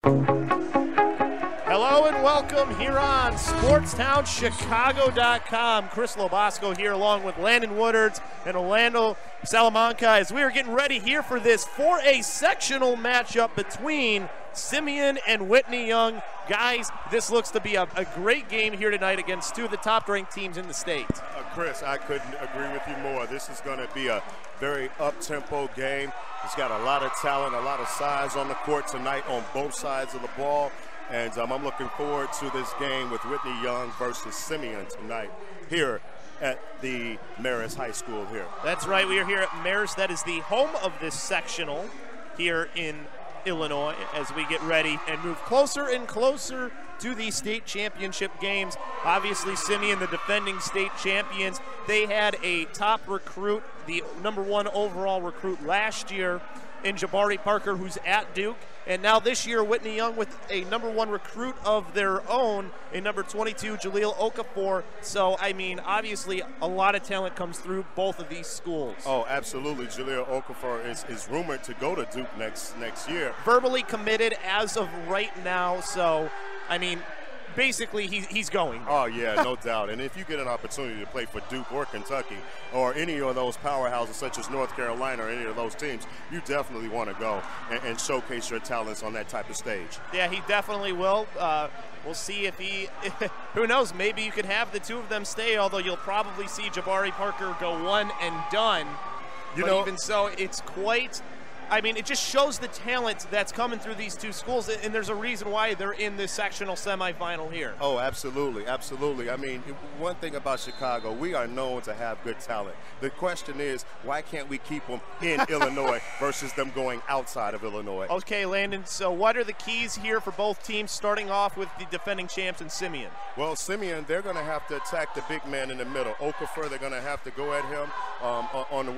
Hello and welcome here on SportsTownChicago.com. Chris Lobosco here along with Landon Woodards and Orlando Salamanca as we are getting ready here for this 4A sectional matchup between Simeon and Whitney Young. Guys, this looks to be a great game here tonight against two of the top-ranked teams in the state. Chris, I couldn't agree with you more. This is going to be a very up-tempo game. It's got a lot of talent, a lot of size on the court tonight on both sides of the ball. And I'm looking forward to this game with Whitney Young versus Simeon tonight here at the Marist High School here. That's right. We are here at Marist. That is the home of this sectional here in Illinois as we get ready and move closer and closer to the state championship games. Obviously, Simeon, the defending state champions, they had a top recruit, the #1 overall recruit last year in Jabari Parker, who's at Duke. And now this year, Whitney Young with a #1 recruit of their own in number 22, Jaleel Okafor. So, I mean, obviously a lot of talent comes through both of these schools. Oh, absolutely. Jaleel Okafor is rumored to go to Duke next year. Verbally committed as of right now. So, I mean, basically he's going. Oh, yeah, no doubt. And if you get an opportunity to play for Duke or Kentucky or any of those powerhouses such as North Carolina or any of those teams, you definitely want to go and showcase your talents on that type of stage. Yeah, he definitely will. We'll see if he – who knows, maybe you could have the two of them stay, although you'll probably see Jabari Parker go one and done. But even so, it's quite – I mean, it just shows the talent that's coming through these two schools, and there's a reason why they're in this sectional semifinal here. Oh, absolutely, absolutely. I mean, one thing about Chicago, we are known to have good talent. The question is, why can't we keep them in Illinois versus them going outside of Illinois? Okay, Landon, so what are the keys here for both teams, starting off with the defending champs and Simeon? Well, Simeon, they're going to have to attack the big man in the middle. Okafor, they're going to have to go at him on the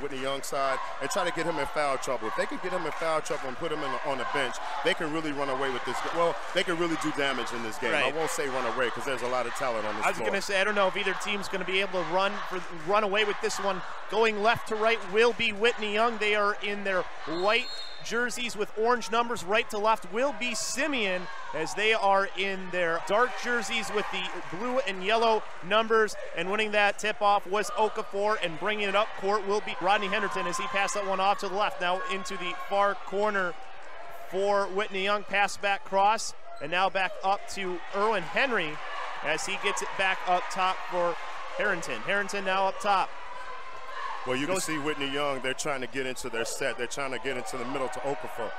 Whitney Young side and try to get him in foul trouble. If they can get him in foul trouble and put him on the bench, they can really run away with this. Well, they can really do damage in this game. Right. I won't say run away because there's a lot of talent on this floor. I was going to say, I don't know if either team's going to be able to run away with this one. Going left to right will be Whitney Young. They are in their white jerseys with orange numbers. Right to left will be Simeon, as they are in their dark jerseys with the blue and yellow numbers. And winning that tip-off was Okafor, and bringing it up court will be Rodney Henderson as he passed that one off to the left. Now into the far corner for Whitney Young. Pass back cross, and now back up to Erwin Henry as he gets it back up top for Harrington. Harrington now up top. Well, you can see Whitney Young, they're trying to get into their set. They're trying to get into the middle to Okafor.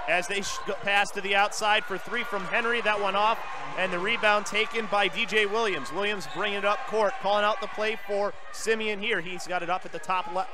As they pass to the outside for three from Henry, that one off, and the rebound taken by DJ Williams. Williams bringing it up court, calling out the play for Simeon here. He's got it up at the top left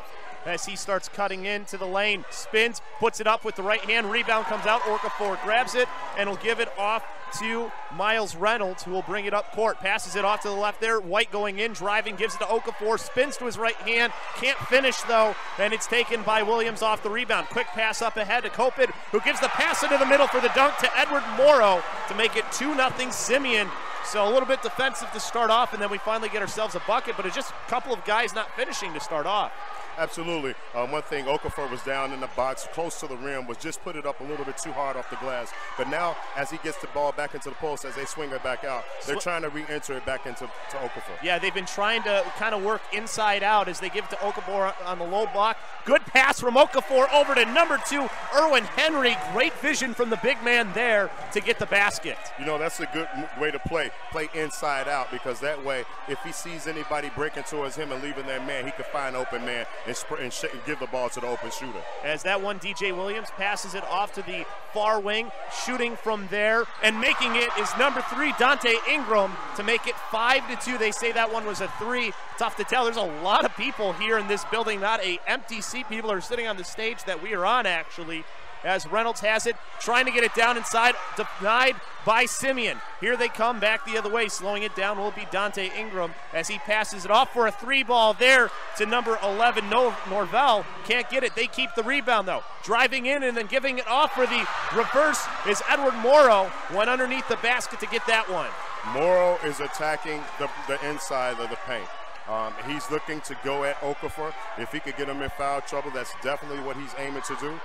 as he starts cutting into the lane. Spins, puts it up with the right hand. Rebound comes out. Okafor grabs it and will give it off to Miles Reynolds, who will bring it up court. Passes it off to the left there. White going in, driving, gives it to Okafor. Spins to his right hand. Can't finish, though, and it's taken by Williams off the rebound. Quick pass up ahead to Copid, who gives the pass into the middle for the dunk to Edward Morrow to make it 2-0 Simeon. So a little bit defensive to start off, and then we finally get ourselves a bucket, but it's just a couple of guys not finishing to start off. Absolutely. One thing, Okafor was down in the box, close to the rim, was just put it up a little bit too hard off the glass. But now, as he gets the ball back into the post, as they swing it back out, they're trying to re-enter it back into Okafor. Yeah, they've been trying to kind of work inside out as they give it to Okafor on the low block. Good pass from Okafor over to number 2, Erwin Henry. Great vision from the big man there to get the basket. You know, that's a good way to play inside out, because that way, if he sees anybody breaking towards him and leaving their man, he can find open man and give the ball to the open shooter. As that one, DJ Williams passes it off to the far wing, shooting from there, and making it is number 3, Dante Ingram, to make it 5-2. They say that one was a 3. Tough to tell. There's a lot of people here in this building, not a empty seat. People are sitting on the stage that we are on, actually, as Reynolds has it, trying to get it down inside, denied by Simeon. Here they come back the other way. Slowing it down will be Dante Ingram as he passes it off for a 3-ball there to number 11, Norvell. Can't get it. They keep the rebound, though. Driving in and then giving it off for the reverse is Edward Morrow. Went underneath the basket to get that one. Morrow is attacking the inside of the paint. He's looking to go at Okafor. If he could get him in foul trouble, that's definitely what he's aiming to do.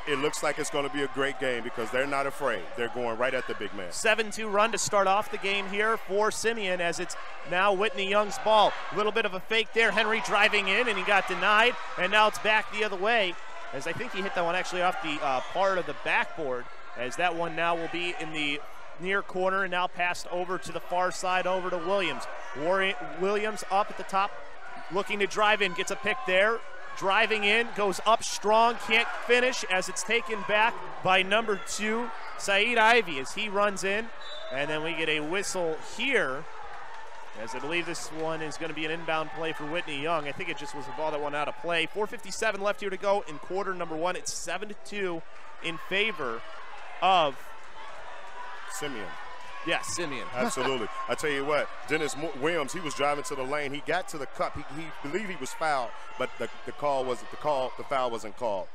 it looks like it's going to be a great game because they're not afraid. They're going right at the big man. 7-2 run to start off the game here for Simeon as it's now Whitney Young's ball. A little bit of a fake there. Henry driving in, and he got denied, and now it's back the other way as I think he hit that one actually off the part of the backboard, as that one now will be in the near corner and now passed over to the far side over to Williams. Williams up at the top, looking to drive in, gets a pick there. Driving in, goes up strong, can't finish as it's taken back by number 2, Saeed Ivy, as he runs in. And then we get a whistle here, as I believe this one is going to be an inbound play for Whitney Young. I think it just was a ball that went out of play. 4:57 left here to go in quarter number 1. It's 7-2 in favor of Simeon. Yeah, Simeon. Absolutely. I tell you what, Dennis Williams, he was driving to the lane. He got to the cup. He believed he was fouled, but the foul wasn't called.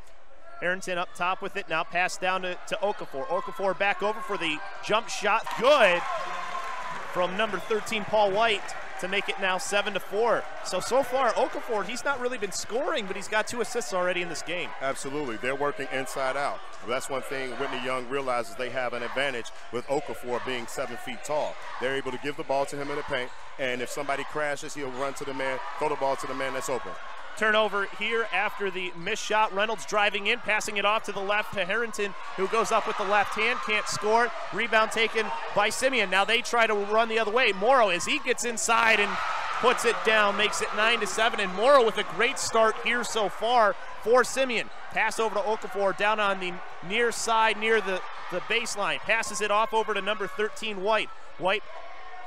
Harrington up top with it, now passed down to Okafor. Okafor back over for the jump shot. Good from number 13, Paul White, to make it now 7-4. So far, Okafor, he's not really been scoring, but he's got 2 assists already in this game. Absolutely. They're working inside out. That's one thing Whitney Young realizes they have an advantage with Okafor being 7 feet tall. They're able to give the ball to him in the paint, and if somebody crashes, he'll run to the man, throw the ball to the man that's open. Turnover here after the missed shot. Reynolds driving in, passing it off to the left to Harrington, who goes up with the left hand, can't score. Rebound taken by Simeon. Now they try to run the other way. Morrow, as he gets inside and puts it down, makes it 9-7. And Morrow with a great start here so far for Simeon. Pass over to Okafor down on the near side, near the baseline. Passes it off over to number 13, White. White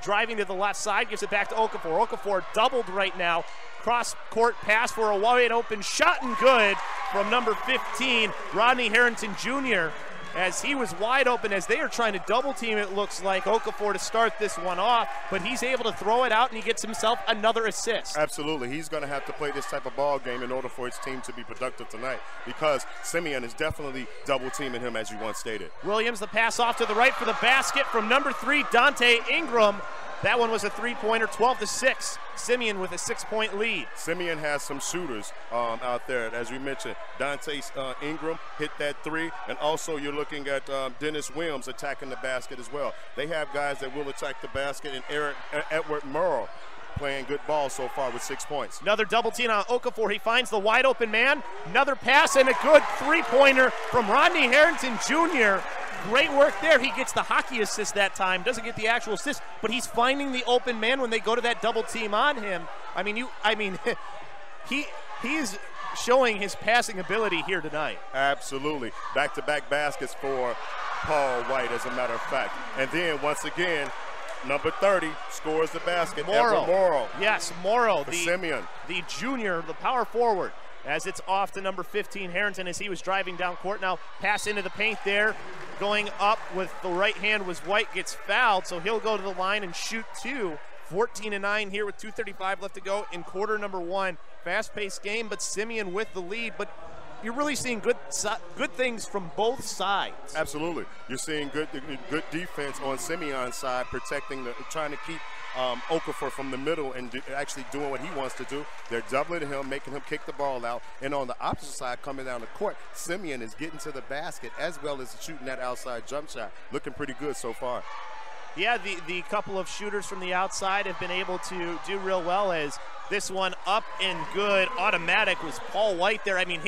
driving to the left side, gives it back to Okafor. Okafor doubled right now. Cross-court pass for a wide-open shot, and good from number 15, Rodney Harrington Jr., as he was wide open as they are trying to double-team, it looks like, Okafor to start this one off, but he's able to throw it out, and he gets himself another assist. Absolutely. He's going to have to play this type of ball game in order for his team to be productive tonight, because Simeon is definitely double-teaming him, as you once stated. Williams, the pass off to the right for the basket from number 3, Dante Ingram. That one was a three-pointer, 12-6. Simeon with a 6-point lead. Simeon has some shooters out there. As we mentioned, Dante Ingram hit that 3, and also you're looking at Dennis Williams attacking the basket as well. They have guys that will attack the basket, and Edward Morrow playing good ball so far with 6 points. Another double team on Okafor. He finds the wide open man. Another pass and a good three-pointer from Rodney Harrington Jr. Great work there. He gets the hockey assist that time. Doesn't get the actual assist, but he's finding the open man when they go to that double team on him. He is showing his passing ability here tonight. Absolutely. Back-to-back baskets for Paul White, as a matter of fact. And then, once again, number 30 scores the basket. Morrow. Yes, Morrow. Simeon. The junior, the power forward. As it's off to number 15, Harrington, as he was driving down court. Now pass into the paint there. Going up with the right hand was White, gets fouled, so he'll go to the line and shoot 2. 14-9 here with 2:35 left to go in quarter number 1. Fast-paced game, but Simeon with the lead. But you're really seeing good things from both sides. Absolutely. You're seeing good defense on Simeon's side, trying to keep Okafor from the middle and actually doing what he wants to do. They're doubling him, making him kick the ball out. And on the opposite side, coming down the court, Simeon is getting to the basket as well as shooting that outside jump shot. Looking pretty good so far. Yeah, the couple of shooters from the outside have been able to do real well, as this one up and good. Automatic was Paul White there. I mean,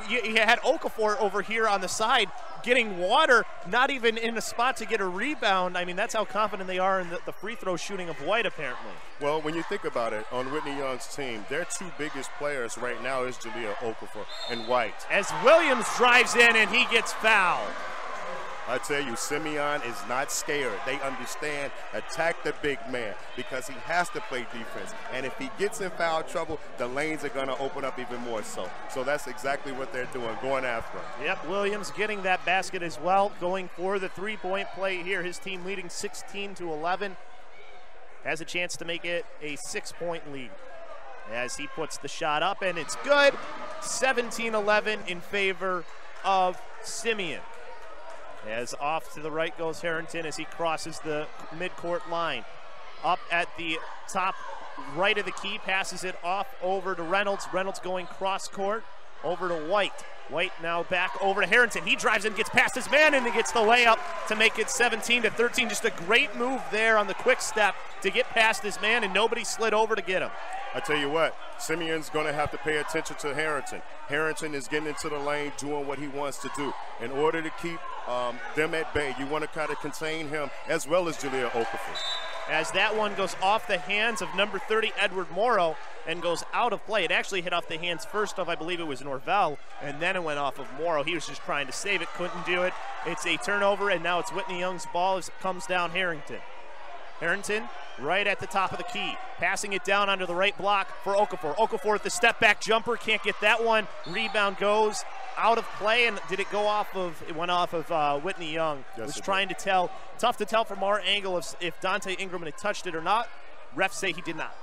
you had Okafor over here on the side getting water, not even in a spot to get a rebound. I mean, that's how confident they are in the free throw shooting of White, apparently. Well, when you think about it, on Whitney Young's team, their 2 biggest players right now is Jahlil Okafor and White. As Williams drives in and he gets fouled. I tell you, Simeon is not scared. They understand, attack the big man, because he has to play defense. And if he gets in foul trouble, the lanes are going to open up even more so. So that's exactly what they're doing, going after him. Yep, Williams getting that basket as well, going for the three-point play here. His team leading 16-11. Has a chance to make it a 6-point lead as he puts the shot up, and it's good. 17-11 in favor of Simeon. As off to the right goes Harrington as he crosses the midcourt line. Up at the top right of the key, passes it off over to Reynolds. Reynolds going cross court over to White. White now back over to Harrington. He drives in, gets past his man, and he gets the layup to make it 17-13. Just a great move there on the quick step to get past his man, and nobody slid over to get him. I tell you what, Simeon's going to have to pay attention to Harrington. Harrington is getting into the lane, doing what he wants to do. In order to keep them at bay, you want to kind of contain him as well as Jahlil Okafor. As that one goes off the hands of number 30, Edward Morrow, and goes out of play. It actually hit off the hands first of, I believe it was Norvell, and then it went off of Morrow. He was just trying to save it, couldn't do it. It's a turnover, and now it's Whitney Young's ball as it comes down Harrington. Harrington right at the top of the key, passing it down onto the right block for Okafor. Okafor with the step-back jumper, can't get that one. Rebound goes out of play, and did it go off of, it went off of Whitney Young. Yes, was trying to tell, tough to tell from our angle if Dante Ingram had touched it or not. Refs say he did not.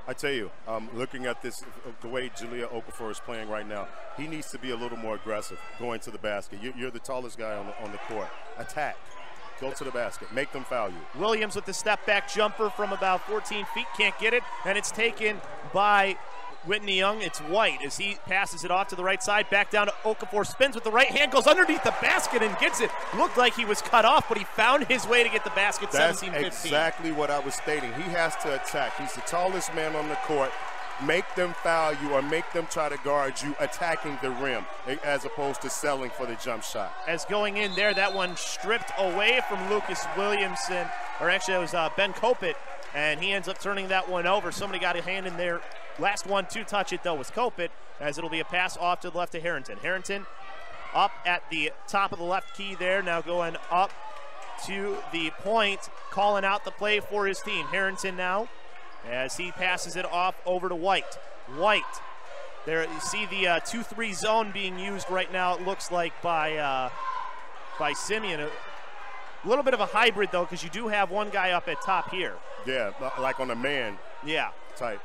I tell you, looking at this, the way Jahlil Okafor is playing right now, he needs to be a little more aggressive going to the basket. You're the tallest guy on the court. Attack. Go to the basket. Make them foul you. Williams with the step-back jumper from about 14 feet. Can't get it, and it's taken by Whitney Young. It's White as he passes it off to the right side. Back down to Okafor. Spins with the right hand. Goes underneath the basket and gets it. Looked like he was cut off, but he found his way to get the basket. 17-15. That's exactly what I was stating. He has to attack. He's the tallest man on the court. Make them foul you or make them try to guard you attacking the rim as opposed to selling for the jump shot. As going in there, that one stripped away from Lucas Williamson, or actually it was Ben Kopit, and he ends up turning that one over. Somebody got a hand in there. Last one to touch it, though, was Kopit, as it'll be a pass off to the left to Harrington. Harrington up at the top of the left key there, now going up to the point, calling out the play for his team. Harrington now, as he passes it off over to White. White, there you see the 2-3 zone being used right now, it looks like, by Simeon. A little bit of a hybrid, though, because you do have one guy up at top here. Yeah, like on a man type.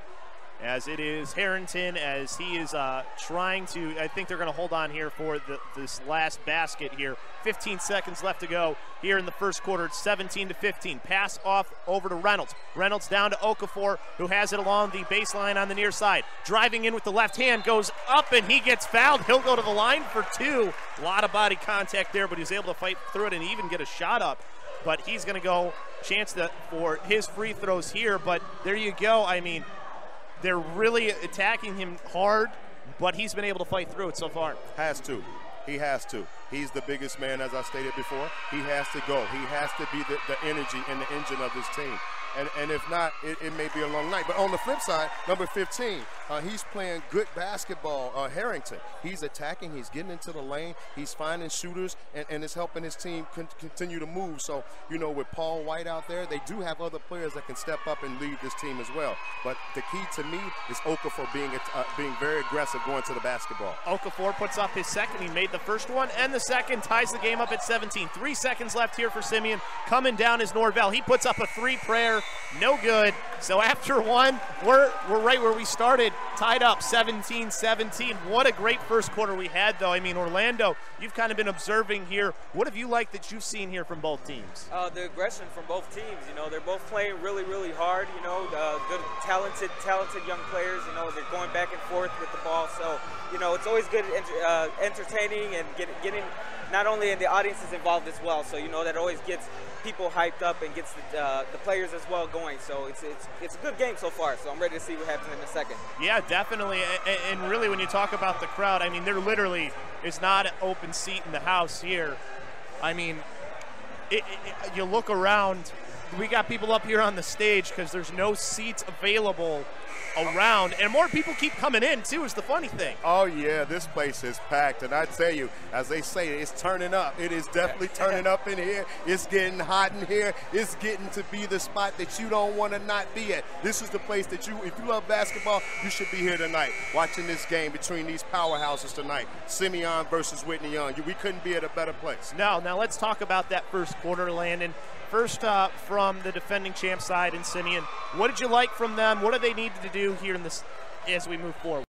As it is Harrington, as he is trying to, I think they're going to hold on here for this last basket here. 15 seconds left to go here in the first quarter. It's 17-15. Pass off over to Reynolds. Reynolds down to Okafor, who has it along the baseline on the near side. Driving in with the left hand, goes up, and he gets fouled. He'll go to the line for two. A lot of body contact there, but he's able to fight through it and even get a shot up. But he's going to go chance for his free throws here. But there you go. I mean, they're really attacking him hard, but he's been able to fight through it so far. Has to. He has to. He's the biggest man, as I stated before. He has to go. He has to be the energy and the engine of this team. And if not, it may be a long night. But on the flip side, number 15, he's playing good basketball, Harrington. He's attacking. He's getting into the lane. He's finding shooters, and it's helping his team continue to move. So, you know, with Paul White out there, they do have other players that can step up and lead this team as well. But the key to me is Okafor being very aggressive going to the basketball. Okafor puts up his second. He made the first one and the second, ties the game up at 17. 3 seconds left here for Simeon. Coming down is Norvell. He puts up a three-prayer. No good. So after one, we're right where we started, tied up 17-17. What a great first quarter we had, though. I mean, Orlando, you've kind of been observing here. What have you liked that you've seen here from both teams? The aggression from both teams. You know, they're both playing really, really hard. You know, good, talented young players. You know, they're going back and forth with the ball. So, you know, it's always good, entertaining, and getting not only the audiences involved as well. So, you know, that always gets people hyped up and gets the players as well going. So it's a good game so far. So I'm ready to see what happens in a second. Yeah, definitely. And really, when you talk about the crowd, I mean, there literally is not an open seat in the house here. I mean, you look around, we got people up here on the stage because there's no seats available around, and more people keep coming in too, is the funny thing. Oh yeah, this place is packed, and I tell you, as they say, it's turning up. It is definitely turning up in here. It's getting hot in here. It's getting to be the spot that you don't want to not be at. This is the place that if you love basketball, you should be here tonight, watching this game between these powerhouses tonight. Simeon versus Whitney Young. We couldn't be at a better place. Now let's talk about that first quarter, Landon. First from the defending champ side in Simeon, what did you like from them? What do they need to do here in this as we move forward?